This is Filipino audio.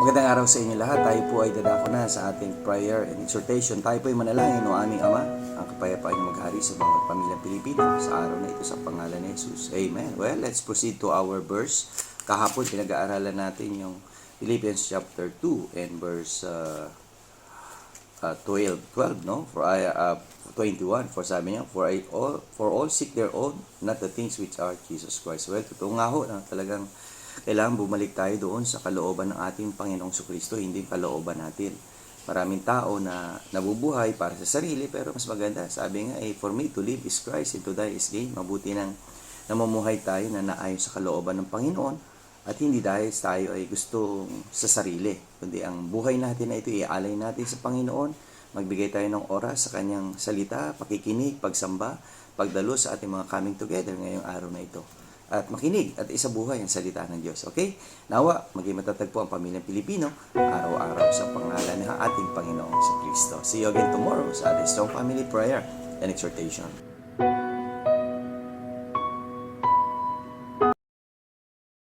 Magandang araw sa inyo lahat. Tayo po ay dadako na sa ating prayer and exhortation. Tayo po ay manalangin o aming Ama, ang kapayapaan niyo maghari sa bawat pamilyang Pilipino sa araw na ito sa pangalan ni Jesus. Amen. Well, let's proceed to our verse. Kahapon pinag-aaralan natin yung Philippians chapter 2 and verse 12, no? 21, for sabi niya, for all seek their own, not the things which are Jesus Christ. Well, totoo nga ho, na talagang kailangan bumalik tayo doon sa kalooban ng ating Panginoong Kristo, hindi kalooban natin. Maraming tao na nabubuhay para sa sarili, pero mas maganda, sabi nga, for me to live is Christ and to die is gain. Mabuti nang namumuhay tayo na naayon sa kalooban ng Panginoon at hindi dahil tayo ay gusto sa sarili, kundi ang buhay natin na ito iaalay natin sa Panginoon, magbigay tayo ng oras sa Kanyang salita, pakikinig, pagsamba, pagdalo sa ating mga coming together ngayong araw na ito. At makinig at isabuhay ang salita ng Diyos. Okay? Nawa, maging matatag po ang pamilyang Pilipino araw-araw sa pangalan ng ating Panginoong Kristo. See you again tomorrow sa ating Strong Family Prayer and Exhortation.